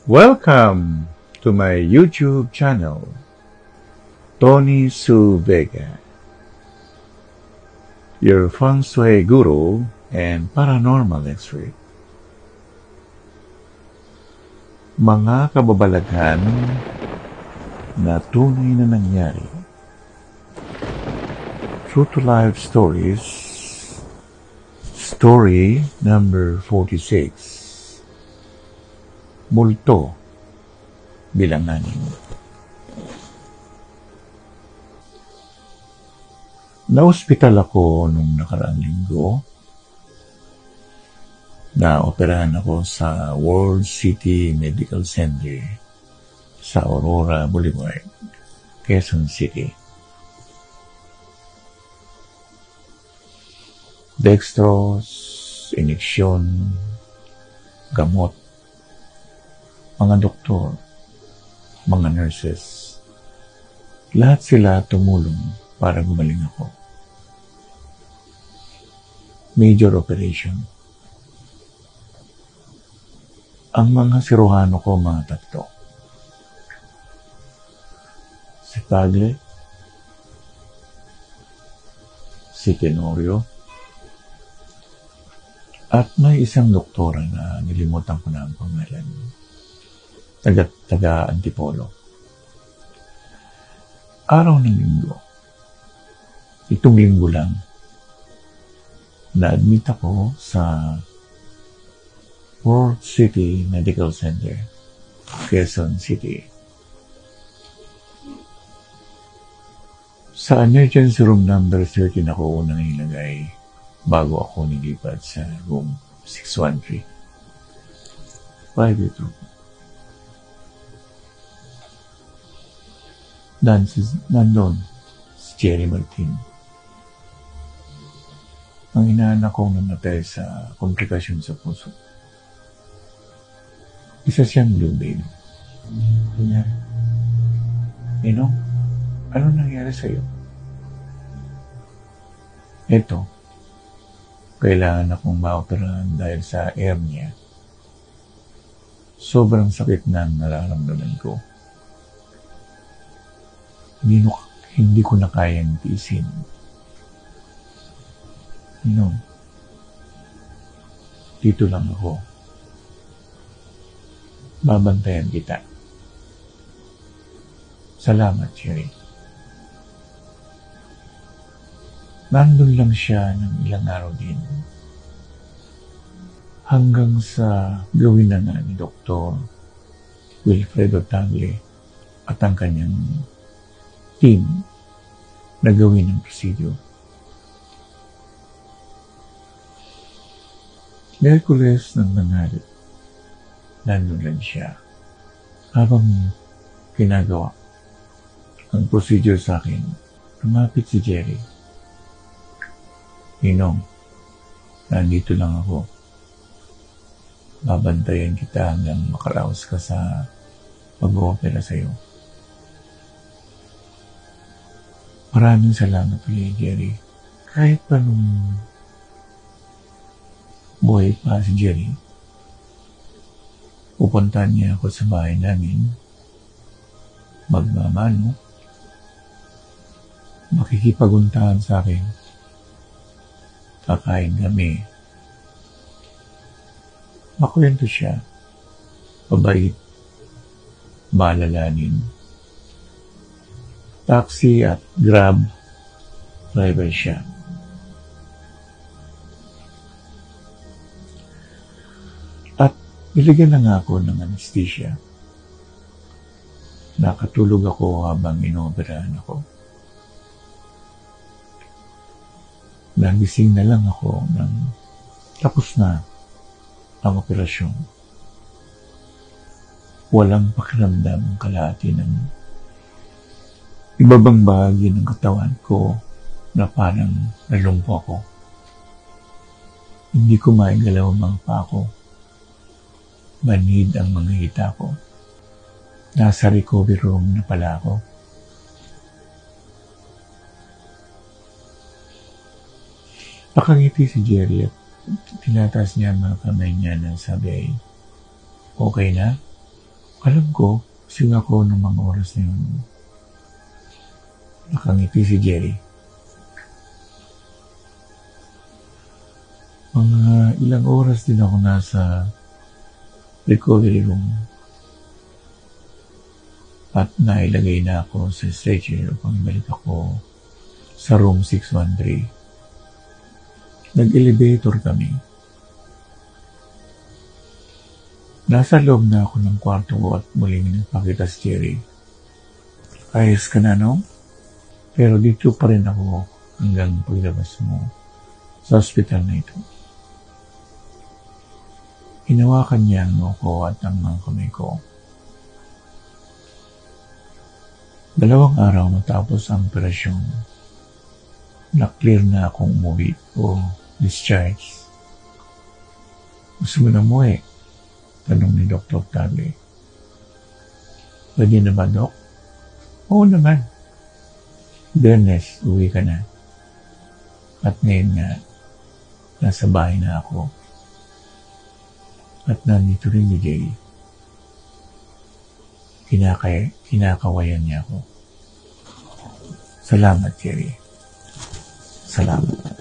Welcome to my YouTube channel, Tony Su Vega, your feng shui guru and paranormal expert. Mga kababalaghan na tunay na nangyari. True to life stories, story number 46. Multo bilang 6. Na-ospital ako nung nakaraang linggo. Na-operahan ako sa World City Medical Center sa Aurora Boulevard, Quezon City. Dextrose, ineksyon, gamot, mga doktor, mga nurses, lahat sila tumulong para gumaling ako. Major operation. Ang mga siruhano ko, mga 3. Si Tagle, si Tenorio, at may isang doktora na nilimutan ko na ang pangalan. Taga Antipolo. Araw ng linggo, itong linggo lang, na-admit ako sa World City Medical Center, Quezon City. Sa emergency room number 13 ako unang ilagay bago ako nilipat sa room 613. Private room. Nandun si Jerry Martin. Ang inaanak kong namatay sa komplikasyon sa puso. Isa siyang blue baby. Kanya, ano nangyari sa'yo? Ito, kailangan akong ma-operahan dahil sa hernia. Sobrang sakit na ang nararamdaman ko. Hindi ko na kayang tiisin. Dito lang ako. Babantayan kita. Salamat, Jerry. Nandun lang siya ng ilang araw din. Hanggang sa gawin na nga ni Dr. Wilfredo Tagle at ang kanyang team na gawin ang procedure. Miyerkules ng nangyari, nandun lang siya. Habang ginagawa ang procedure sa akin, lumapit si Jerry. Nandito lang ako. Babantayan kita hanggang makaraos ka sa pag-opera sa'yo. Maraming salamat ulit, Jerry. Kahit pa nung buhay pa si Jerry, pupuntahan niya ako sa bahay namin, magmamano, makikipaguntahan sa akin, kakain kami, makwento siya, mabait, maalalanin. Taxi at Grab driver siya. At nilagyan na nga ako ng anesthesia. Nakatulog ako habang inoperahan ako. Nagising na lang ako nang tapos na ang operasyon. Walang pakiramdam ang kalahati ng ibabang bahagi ng katawan ko na parang nalumpo ako. Hindi ko maigalaw ang mga paa ko. Manhid ang mga hita ko. Nasa recovery room na pala ako. Nakangiti si Jerry at tinataas niya ang mga kamay niya na sabi ay, okay na? Alam ko, kasi ako ng mga oras na yun, nakangiti si Jerry. Mga ilang oras din ako nasa recovery room at nailagay na ako sa stretcher upang ibalik ako sa room 613. Nag-elevator kami. Nasa loob na ako ng kwarto ko at muling nagpakita si Jerry. Ayos ka na, no? Pero dito pa rin ako hanggang paglabas mo sa ospital na ito. Hinawakan niya ang noo ko at ang mga kamay ko. 2 araw matapos ang operasyon, na-clear na akong umuwi o discharge. Gusto mo na umuwi? Tanong ni Dr. Octavio. Pwede na ba, Doc? Oo naman. Biyernes, uwi ka na. At ngayon nga, nasa bahay na ako. At nandito rin ni Jay. Kinakawayan niya ako. Salamat, Jerry. Salamat.